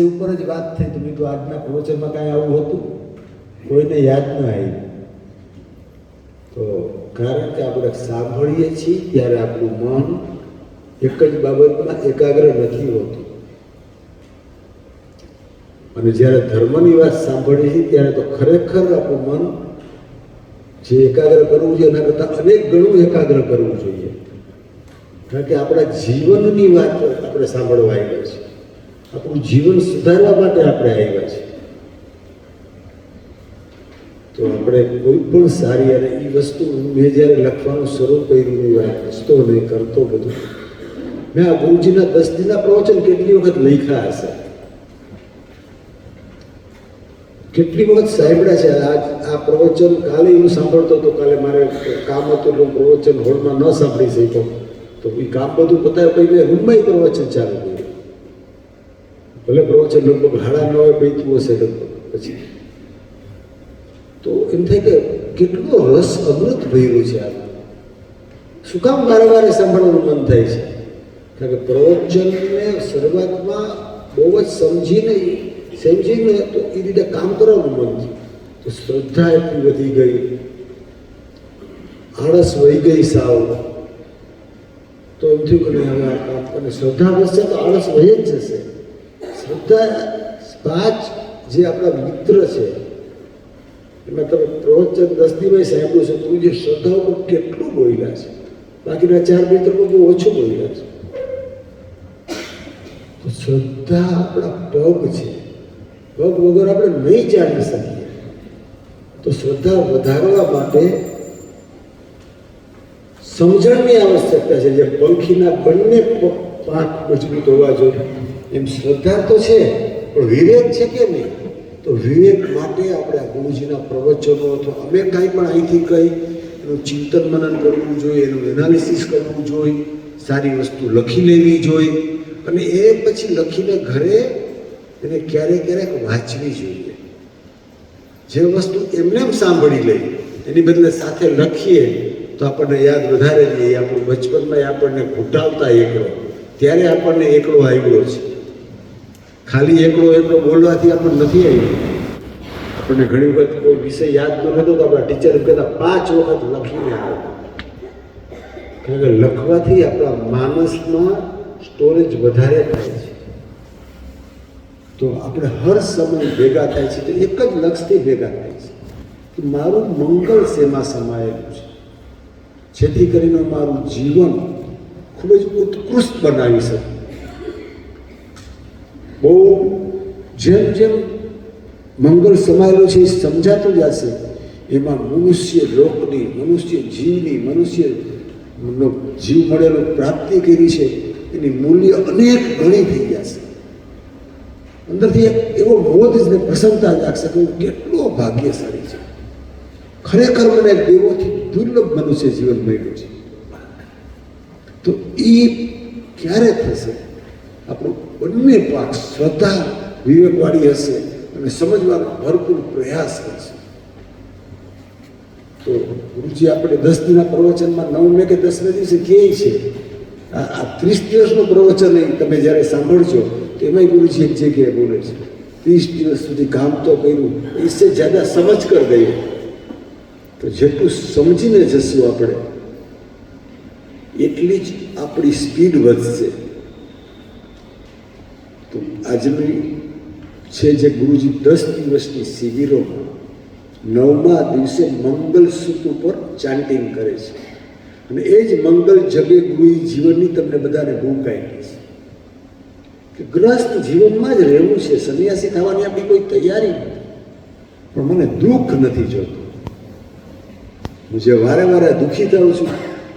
ઉપર જ વાત થઈ તો મેં તો આજના પ્રવચનમાં કાંઈ આવું હતું કોઈને યાદ ન આવી. તો કારણ કે આપણે સાંભળીએ છીએ ત્યારે આપણું મન એક જ બાબતમાં એકાગ્ર નથી હોતું, અને જ્યારે ધર્મની વાત સાંભળીએ છીએ ત્યારે તો ખરેખર આપણું મન જે એકાગ્ર કરવું જોઈએ એના કરતાં અનેક ગણું એકાગ્ર કરવું જોઈએ. કારણ કે આપણા જીવનની વાત આપણે સાંભળવા આવ્યા છીએ, આપણું જીવન સુધારવા માટે આપણે આવ્યા છીએ. તો આપણે કોઈ પણ સારી, અને એ વસ્તુ મેં જ્યારે લખવાનું શરૂ કર્યું એ વાંચતો નહીં કરતો બધું, મેં આ ગુરુજીના 10 દિનના પ્રવચન કેટલી વખત લખ્યા હશે, કેટલી વખત સાંભળ્યા છે. આ પ્રવચન કાલે હું સાંભળતો હતો, કાલે મારે કામ હતું એટલે પ્રવચન હોલમાં ન સાંભળી શક્યો, તો એ કામ બધું પતાવ્યું પછી મેં રૂમમાં પ્રવચન ચાલુ કર્યું. ભલે પ્રવચન લગભગ 9:30 પૈતું હશે લગભગ. પછી તો એમ થાય કે કેટલો રસ અમૃત ભર્યું છે આ. શું કામ વારે વારે સાંભળવાનું મન થાય છે? કારણ કે પ્રવચનને શરૂઆતમાં બહુ જ સમજીને તો એ રીતે કામ કરવાનું મન થયું. તો શ્રદ્ધા એટલી વધી ગઈ, આળસ વહી ગઈ સાવ. તો એમ થયું કે હવે આ કામ, અને શ્રદ્ધા વધશે તો આળસ વહી જ જશે. શ્રદ્ધા 5 જે આપણા મિત્ર છે એમાં તમે પ્રવચન 10 દિવસ સાંભળ્યું છે, તું જે શ્રદ્ધા ઉપર કેટલું બોલ્યા છે, બાકીના 4 મિત્રોમાં બહુ ઓછું બોલ્યા છે. તો શ્રદ્ધા આપણા પગ છે, પગ વગર આપણે નહીં ચાલી શકીએ. તો શ્રદ્ધા વધારવા માટે સમજણની આવશ્યકતા છે. જે પંખીના બંને પાંખ મજબૂત હોવા જોઈએ એમ શ્રદ્ધા તો છે, પણ વિવેક છે કે નહીં? તો વિવેક માટે આપણે આ ગુરુજીના પ્રવચનો અથવા અમે કાંઈ પણ અહીંથી કંઈ એનું ચિંતન મનન કરવું જોઈએ, એનું એનાલિસિસ કરવું જોઈએ, સારી વસ્તુ લખી લેવી જોઈએ, અને એ પછી લખીને ઘરે એને ક્યારેક વાંચવી જોઈએ. જે વસ્તુ એમને સાંભળી લઈ એની બદલે સાથે લખીએ તો આપણને યાદ વધારે રહીએ. આપણું બચપનમાં આપણને ઘૂંટાવતા એકલો, ત્યારે આપણને એકલો આવ્યો છે. ખાલી એકલો બોલવાથી આપણને નથી આવ્યું. આપણને ઘણી વખત કોઈ વિષય યાદ ન રહેતો તો આપણા ટીચર કહેતા 5 વખત લખીને આવે. કારણ કે લખવાથી આપણા માનસમાં સ્ટોરેજ વધારે થાય છે. તો આપણે હર સમય ભેગા થાય છે, તો એક જ લક્ષ્યથી ભેગા થાય છે કે મારું મંગળ શેમાં સમાયેલું છે, જેથી કરીને મારું જીવન ખૂબ જ ઉત્કૃષ્ટ બનાવી શકું. બહુ જેમ મંગળ સમાયેલું છે એ સમજાતું જશે, એમાં મનુષ્ય લોકની, મનુષ્ય જીવની, મનુષ્યનો જીવ મળેલો પ્રાપ્તિ કરી છે એની મૂલ્ય અનેક ગણી થઈ જશે. અંદરથી એવો બોધ જ ને પ્રસન્નતા જાગશે કે હું કેટલો ભાગ્યશાળી છે. ખરેખર મને દેવોથી દુર્લભ મનુષ્ય જીવન મળ્યું છે. તો એ ક્યારે થશે? આપણું બંને પાક શ્રદ્ધા વિવેકવાળી હશે અને સમજવાનો ભરપૂર પ્રયાસ કરશે. તો ગુરુજી આપણે 10 દિનના પ્રવચનમાં 9 કે 10 દિવસે કહે છે, આ 30 દિવસનું પ્રવચન તમે જ્યારે સાંભળજો તો એમાંય ગુરુજી એક જગ્યાએ બોલે છે 30 દિવસ સુધી કામ તો કર્યું, इससे જ્યાદા સમજ કર ગયો. તો જેટલું સમજીને જશું આપણે એટલી જ આપણી સ્પીડ વધશે. તો આજની છે જે ગુરુજી 10 દિવસની શિબિરોમાં 9મા દિવસે મંગલ સૂત્ર ઉપર ચાન્ટિંગ કરે છે, અને એ જ મંગલ જગે ગુરુજી જીવનની તમને બધાને ભૂખ આપી છે કે ગ્રસ્ત જીવનમાં જ રહેવું છે. સંન્યાસી થવાની આપણી કોઈ તૈયારી નથી, પણ મને દુઃખ નથી જોતું. હું જે વારે દુઃખી થાઉં છું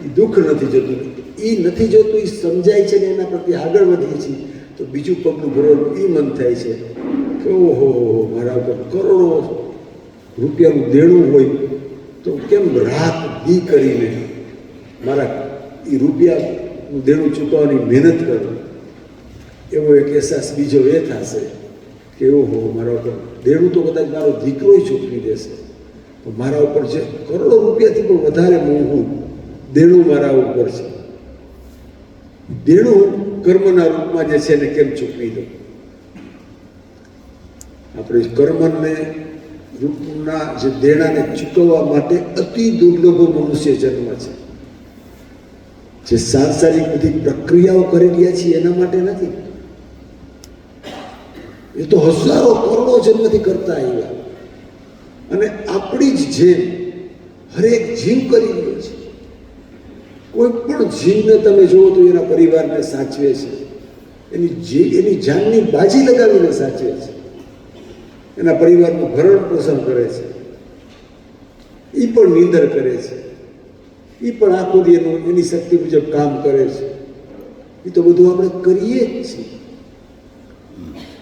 એ દુઃખ નથી જોતું. એ નથી જોતું, એ સમજાય છે ને એના પ્રત્યે આગળ વધીએ છીએ તો બીજું પગલું ભરવાનું એ મન થાય છે કે ઓહો, મારા ઉપર કરોડો રૂપિયાનું દેણું હોય તો કેમ રાત દી કરીને મારા એ રૂપિયાનું દેણું ચૂકવવાની મહેનત કરું. એવો એક અહેસાસ બીજો એ થશે કે ઓહો, મારા ઉપર દેણું તો કદાચ મારો દીકરો ચૂકવી દેશે, તો મારા ઉપર જે કરોડો રૂપિયાથી પણ વધારે મોંઘું દેણું મારા ઉપર છે, દેણું કર્મના રૂપમાં જે છે એને કેમ ચૂકવી દઉં. આપણે કર્મને રૂપના જે દેણાને ચૂકવવા માટે અતિ દુર્લભ મનુષ્ય જન્મ છે. જે સાંસારિક બધી પ્રક્રિયાઓ કરી રહ્યા છીએ એના માટે નથી. એ તો હજારો કરોડો જન્મથી કરતા આવ્યા અને આપણી જ જેમ હરેક જીવ કરી રહ્યો છે. કોઈ પણ જીવને તમે જુઓ તો એના પરિવારને સાચવે છે, એની જાનની બાજી લગાવીને સાચવે છે, એના પરિવારનું ભરણ પોષણ કરે છે, એ પણ નિંદર કરે છે, એ પણ આખો દી એની શક્તિ મુજબ કામ કરે છે. એ તો બધું આપણે કરીએ જ છીએ.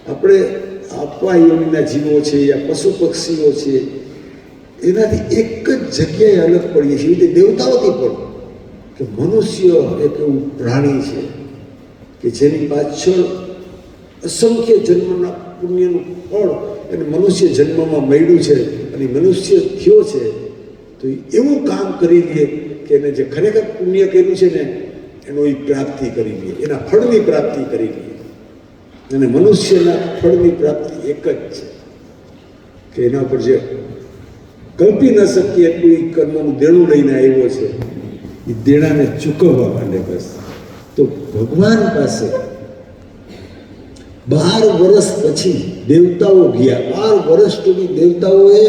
આપણે આપવા યોનિના જીવો છે યા પશુ પક્ષીઓ છે એનાથી એક જ જગ્યાએ અલગ પડીએ છીએ. એ દેવતાઓથી પણ કે મનુષ્ય એક એવું પ્રાણી છે કે જેની પાછળ અસંખ્ય જન્મના પુણ્યનું ફળ એને મનુષ્ય જન્મમાં મળ્યું છે અને મનુષ્ય થયો છે. તો એવું કામ કરી લે કે એને જે ખરેખર પુણ્ય કર્યું છે ને એનો એ પ્રાપ્તિ કરી લે, એના ફળની પ્રાપ્તિ કરી લે. અને મનુષ્યના ફળની પ્રાપ્તિ એક જ છે કે એના પર જે કલ્પી ન શકીએ એટલું એ કર્મનું દેણું લઈને આવ્યો છે, એ દેણાને ચૂકવવા માટે. બસ તો ભગવાન પાસે 12 વર્ષ પછી દેવતાઓ ગયા. 12 વર્ષ સુધી દેવતાઓએ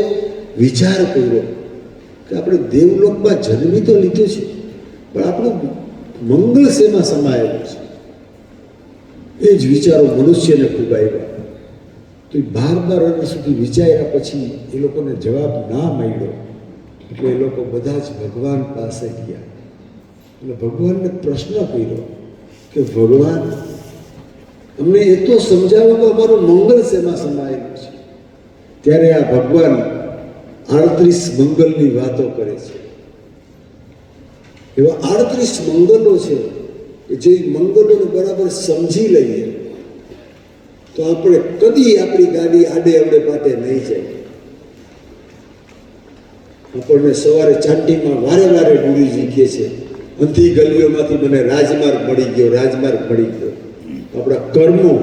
વિચાર કર્યો કે આપણે દેવલોકમાં જન્મી તો લીધું છે પણ આપણું મંગળ શેમાં સમાયેલું છે. એ જ વિચારો મનુષ્યને ખૂબ આવ્યા. તો એ 12 વર્ષ સુધી વિચાર્યા પછી એ લોકોને જવાબ ના મળ્યો એટલે એ લોકો બધા જ ભગવાન પાસે ગયા. એટલે ભગવાનને પ્રશ્ન કર્યો કે ભગવાન અમને એ તો સમજાવો કે અમારું મંગળ શેમાં સમાયેલું છે. ત્યારે આ ભગવાન 38 મંગલની વાતો કરે છે. એવા 38 મંગલો છે કે જે મંગલોને બરાબર સમજી લઈએ તો આપણે કદી આપણી ગાડી આડે અવડે પાટે નહીં જાય. આપણને સવારે ચાંટીમાં વારે વારે ગુરુજી કહે છે અંધી ગલીઓમાંથી મને રાજમાર્ગ મળી ગયો, રાજમાર્ગ મળી ગયો. આપણા કર્મો,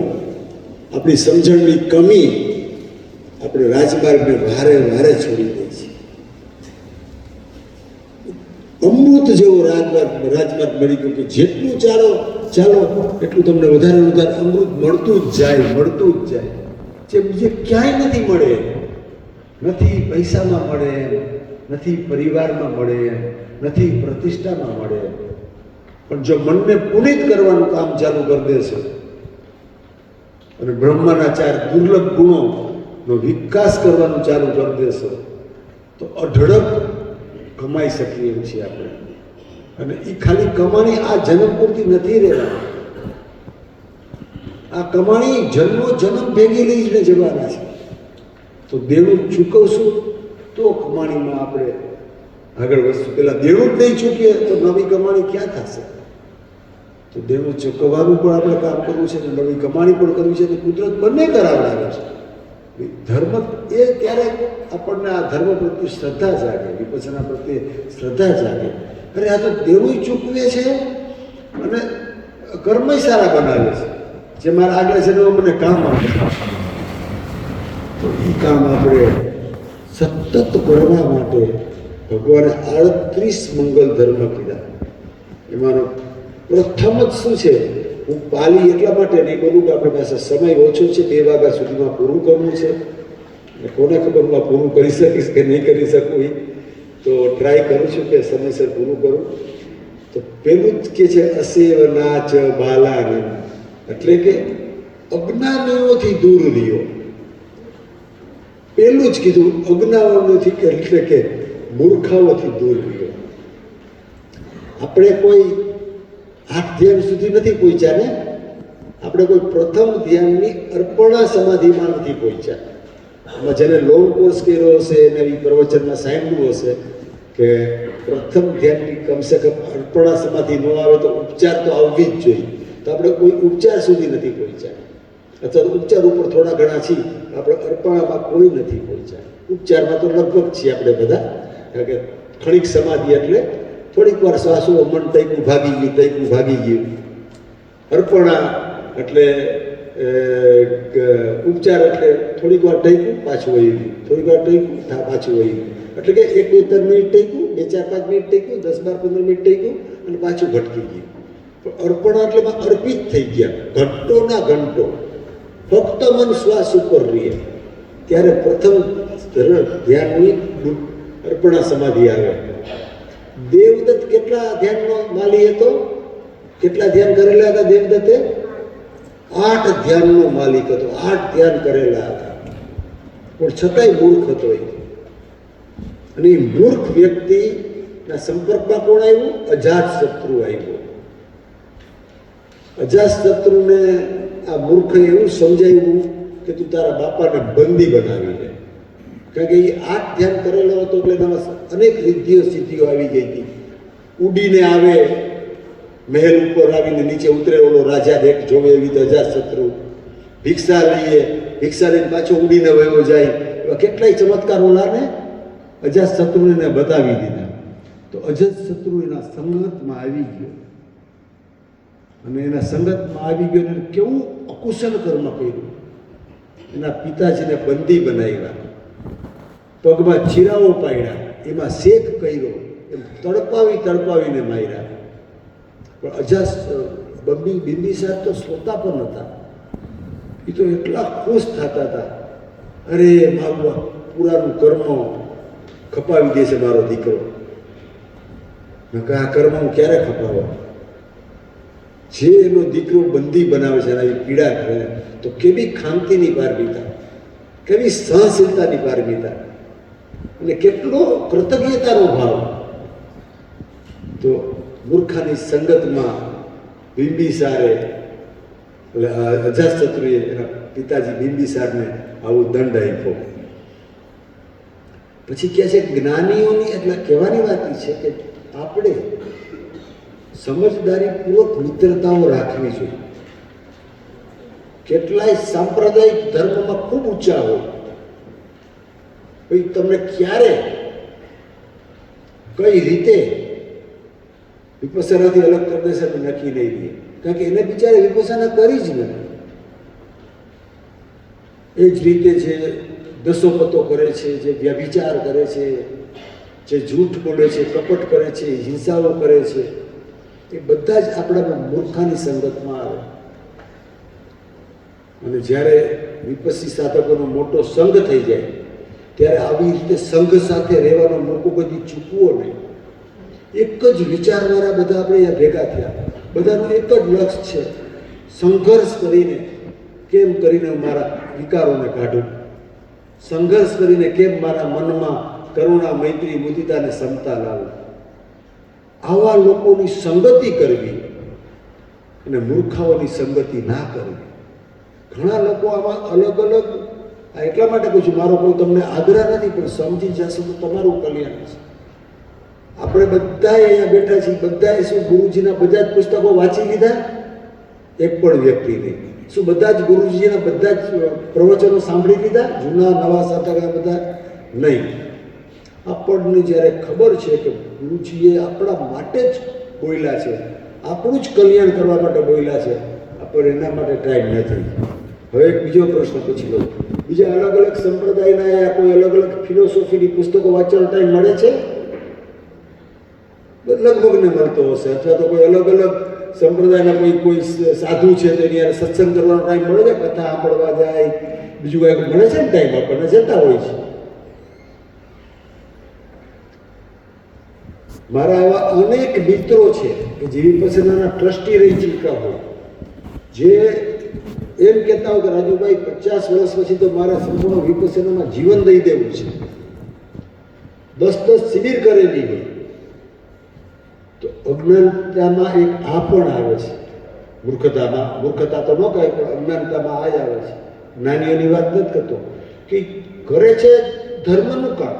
આપણી સમજણની કમી આપણે રાજમાર્ગને વારે વારે છોડી દઈએ છીએ. અમૃત જેવો રાજમાર્ગ મળી ગયો કે જેટલું ચાલો એટલું તમને વધારે વધારે અમૃત મળતું જ જાય. જે બીજે ક્યાંય નથી મળે. નથી પૈસામાં મળે, નથી પરિવારમાં મળે, નથી પ્રતિષ્ઠામાં મળે. પણ જો મનને પુનિત કરવાનું કામ ચાલુ કરી દેશે અને બ્રહ્માના 4 દુર્લભ ગુણોનો વિકાસ કરવાનું ચાલુ કરી દેશો તો અઢળક કમાઈ શકીએ એમ છીએ આપણે. અને એ ખાલી કમાણી આ જન્મ પૂરતી નથી રહેવાની. આ કમાણી જન્મ ભેગી લઈને જવાના છે. તો દેણું ચૂકવશું તો કમાણીમાં આપણે આગળ વધશું. પેલા દેણું જ નહીં ચૂકીએ તો નવી કમાણી ક્યાં થશે? તો દેણું ચૂકવવાનું પણ આપણે કામ કરવું છે ને નવી કમાણી પણ કરવી છે. અને કુદરત બંને કરાવડાવે છે. ધર્મ એ ત્યારે આપણને આ ધર્મ પ્રત્યે શ્રદ્ધા જાગે, વિપස්සના પ્રત્યે શ્રદ્ધા જાગે. અરે આ તો દેવું ચૂકવે છે અને કર્મય સારા બનાવે છે જે મારા આગલા જન્મ મને કામ આપે. તો એ કામ આપણે સતત કરવા માટે ભગવાને 38 મંગલ ધર્મ કીધા. એમાંનો પ્રથમ જ શું છે, હું પાલી એટલા માટે નહીં બોલું કે આપણી પાસે સમય ઓછો છે, 2 વાગ્યા સુધીમાં પૂરું કરવું છે. કોને ખબર હું પૂરું કરી શકીશ કે નહીં કરી શકું, તો ટ્રાય કરું છું કે સમયસર પૂરું કરું. તો પેલું જ કે છે અસેવ નાચ બાલાને, એટલે કે અજ્ઞાનીઓથી દૂર રહ્યો. પેલું જ કીધું અજ્ઞાનીઓથી, એટલે કે મૂર્ખાઓથી દૂર રહ્યો. આપણે કોઈ 8 ધ્યાન સુધી નથી પહોંચ્યા ને, આપણે કોઈ પ્રથમ ધ્યાનની અર્પણા સમાધિમાં નથી પહોંચ્યા. આમાં જેને લોંગ કોર્સ કર્યો હશે એને એ પ્રવચનમાં સાંભળ્યું હશે કે પ્રથમ ધ્યાનની કમસે કમ અર્પણા સમાધિ ન આવે તો ઉપચાર તો આવવી જ જોઈએ. તો આપણે કોઈ ઉપચાર સુધી નથી પહોંચ્યા, અથવા તો ઉપચાર ઉપર થોડા ઘણા છીએ, આપણે અર્પણામાં કોઈ નથી પહોંચ્યા. ઉપચારમાં તો લગભગ છીએ આપણે બધા, કારણ કે ખણિક સમાધિ એટલે થોડીક વાર શ્વાસો મન તૈકું ભાગી ગયું. અર્પણા એટલે ઉપચાર એટલે થોડીક વાર ટેક્યું પાછું વહી ગયું, થોડીક વાર ટેક્યું પાછું વહી ગયું, એટલે કે 1-2-3 મિનિટ ટેક્યું, 2-4-5 મિનિટ ટેક્યું, 10-12-15 મિનિટ ટેક્યું અને પાછું ભટકી ગયું. પણ અર્પણા એટલે અર્પિત થઈ ગયા, ઘંટોના ઘંટો ફક્ત મન શ્વાસ ઉપર રહીએ. ત્યારે પ્રથમ ધ્યાનની અર્પણા સમાધિ આવે. દેવદત્ત કેટલા ધ્યાનનો માલી હતો? કેટલા ધ્યાન કરેલા હતા દેવદત્તે? 8 ધ્યાનનો માલિક હતો. 8 ધ્યાન કરેલા હતા, પણ છતાંય મૂર્ખ હતો એ. અને એ મૂર્ખ વ્યક્તિના સંપર્કમાં કોણ આવ્યું? અજાત શત્રુ આવ્યો. અજાત શત્રુને આ મૂર્ખે એવું સમજાવ્યું કે તું તારા બાપાને બંદી બનાવી લે. કારણ કે એ 8 ધ્યાન કરેલો હતો એટલે એનામાં અનેક રિદ્ધિઓ સિદ્ધિઓ આવી ગઈ હતી. ઉડીને આવે, મહેલ ઉપર આવીને નીચે ઉતરે, ઓલો રાજા દેખ જોવે એવી તો અજાત શત્રુ. ભિક્ષા લઈએ, ભિક્ષા લઈને પાછો ઉડીને વયો જાય. એવા કેટલાય ચમત્કાર ઓલાને અજાત શત્રુને બતાવી દીધા. તો અજાત શત્રુ એના સંગતમાં આવી ગયો, અને એના સંગતમાં આવી ગયો અને કેવું અકુશલ કર્મ કર્યું. એના પિતાજીને બંદી બનાવ્યા, પગમાં ચીરાઓ પાડ્યા, એમાં શેક કર્યો, એમ તડપાવીને માર્યા. પણ અજાત બિંબિસાર તો શ્રોતા પણ હતા. એ તો એટલા ખુશ થતા હતા, અરે મારું પુરાનું કર્મ ખપાવી દે છે મારો દીકરો. આ કર્મ હું ક્યારે ખપાવવા? જે એનો દીકરો બંદી બનાવે છે એના પીડા કરે તો કેવી ખાંતિની પારમિતા, કેવી સહનશીલતાની પારમિતા, અને કેટલો કૃતજ્ઞતાનો ભાવ. તો મૂર્ખાની સંગતમાં બિંબિસારે, અજાતશત્રુએ એના પિતાજી બિંબિસારને આવું દંડ આપ્યો. પછી કહે છે જ્ઞાનીઓની, એટલે કહેવાની વાત છે કે આપણે સમજદારીપૂર્વક મિત્રતાઓ રાખવી જોઈએ. કેટલાય સાંપ્રદાયિક ધર્મમાં ખૂબ ઊંચા હોય, તમને ક્યારે કઈ રીતે વિપස්සનાથી અલગ કરી દેશે નક્કી નહીં રહે. કારણ કે એને બિચારે વિપස්සના કરી જ નથી. એ જ રીતે જે દસોપતો કરે છે, જે વ્યભિચાર કરે છે, જે જૂઠ બોલે છે, કપટ કરે છે, હિંસાઓ કરે છે, એ બધા જ આપણા મૂર્ખાની સંગતમાં આવે. અને જ્યારે વિપસ્સી સાધકોનો મોટો સંઘ થઈ જાય ત્યારે આવી રીતે સંઘ સાથે રહેવાનો મોકો કદી ચૂકવો નહીં. એક જ વિચારવાળા બધા આપણે અહીંયા ભેગા થયા, બધાનું એક જ લક્ષ્ય છે, સંઘર્ષ કરીને કેમ કરીને મારા વિકારોને કાઢું, સંઘર્ષ કરીને કેમ મારા મનમાં કરુણા, મૈત્રી, મુદિતા અને સમતા લાવું. આવા લોકોની સંગતિ કરવી અને મૂર્ખાઓની સંગતિ ના કરવી. ઘણા લોકો આમાં અલગ અલગ, એટલા માટે કહું છું, મારો કોઈ તમને આગ્રહ નથી, પણ સમજી જશો તો તમારું કલ્યાણ છે. આપણે બધાએ અહીંયા બેઠા છીએ, બધાએ શું ગુરુજીના બધા જ પુસ્તકો વાંચી લીધા? એક પણ વ્યક્તિ નહીં. શું બધા જ ગુરુજીના બધા જ પ્રવચનો સાંભળી લીધા? જૂના નવા સાતા બધા નહીં. આપણને જ્યારે ખબર છે કે ગુરુજીએ આપણા માટે જ બોલ્યા છે, આપણું જ કલ્યાણ કરવા માટે બોલ્યા છે, આપણે એના માટે ટાઈમ નથી. હવે એક બીજો પ્રશ્ન પૂછી લઉં, બીજા અલગ અલગ સંપ્રદાયના કોઈ અલગ અલગ ફિલોસોફીની પુસ્તકો વાંચવાનો ટાઈમ મળે છે? લગભગને મળતો હશે. અથવા તો કોઈ અલગ અલગ સંપ્રદાયના કોઈ સાધુ છે તો એની સત્સંગ કરવાનો ટાઈમ મળે છે, કથા સાંભળવા જાય, બીજું કંઈક મળે છે ને ટાઈમ? આપણને જતા હોય છે. મારા એવા અનેક મિત્રો છે કે જે વિપස්සનાના ટ્રસ્ટી રહી ચૂક્યા હોય, જે એમ કહેતા હોય કે રાજુભાઈ 50 વર્ષ પછી તો મારા સંપૂર્ણ વિપස්සનામાં જીવન દઈ દેવું છે. 10 શિબિર કરેલી હોય. તો અજ્ઞાનતામાં એક આ પણ આવે છે. મૂર્ખતા તો ન કહે, પણ અજ્ઞાનતામાં આ જ આવે છે. જ્ઞાનીઓની વાત નથી કરતો કે કરે છે ધર્મનું કામ,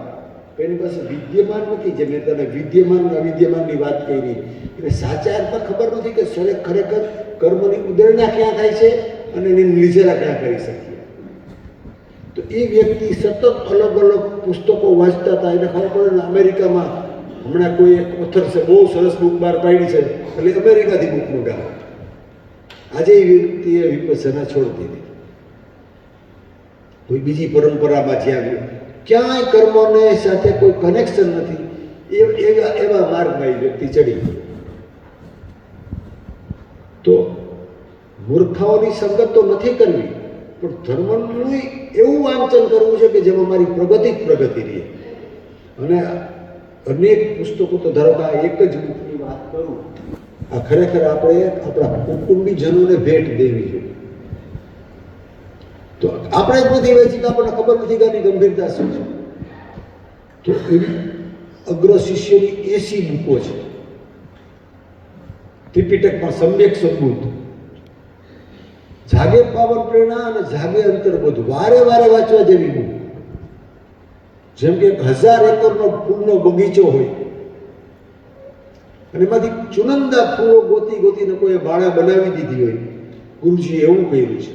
એની પાસે વિદ્યમાન નથી. જે મેં તને વિદ્યમાન અવિદ્યમાનની વાત કરી, એને સાચા અર્થમાં ખબર નથી કે ખરેખર કર્મની ઉદરણા ક્યાં થાય છે અને એની નિર્જરા ક્યાં કરી શકીએ. તો એ વ્યક્તિ સતત અલગ અલગ પુસ્તકો વાંચતા હતા. એને ખબર પડે ને અમેરિકામાં હમણાં કોઈ એક ઓથર છે, બહુ સરસ બુક બહાર પાડી છે, એટલે અમેરિકાથી બુક મંગાવે. આજે એ વ્યક્તિએ વિપස්සના છોડી દીધી, કોઈ બીજી પરંપરામાં જ્યાં ક્યાંય કર્મને સાથે કોઈ કનેક્શન નથી, એવા માર્ગમાં એ વ્યક્તિ ચડી. તો મૂર્ખાઓની સંગત તો નથી કરવી, પણ ધર્મનું એવું વાંચન કરવું છે કે જેમાં મારી પ્રગતિ રહે. અને અનેક પુસ્તકો તો ધારો કે આ એક જ બુકની વાત કરું, આ ખરેખર આપણે આપણા કુટુંબીજનોને ભેટ દેવી જોઈએ. તો આપણે જ નથી વેચી તો આપણને ખબર નથી કે આની ગંભીરતા શું છે. તો એવી અગ્ર શિષ્યની 80 બુકો છે. ત્રિપિટકમાં સમ્યક સંબુદ્ધ, જાગે પાવન પ્રેરણા અને જાગે અંતર્બોધ, વારે વારે વાંચવા જેવી બુક. જેમ કે 1000 એકરનો ફૂલનો બગીચો હોય અને એમાંથી ચુનંદા ફૂલો ગોતીને કોઈ માળા બનાવી દીધી હોય. ગુરુજીએ એવું કહ્યું છે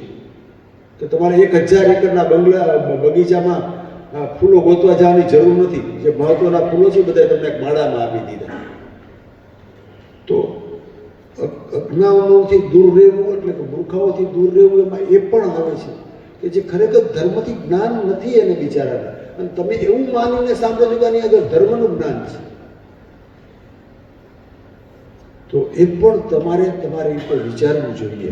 કે તમારે 1000 એકરના બગીચામાં ફૂલો ગોતવા જવાની જરૂર નથી. જે મહત્વના ફૂલો છે બધા તમને એક માળામાં આપી દીધા. તો અજ્ઞાનોથી દૂર રહેવું એટલે કે મૂર્ખાઓથી દૂર રહેવું, એમાં એ પણ આવે છે કે જે ખરેખર ધર્મથી જ્ઞાન નથી એને બિચારાને, અને તમે એવું માનીને સાંભળો છો કે આની આગળ ધર્મનું જ્ઞાન છે. તો એ પણ તમારે તમારી રીતે વિચારવું જોઈએ.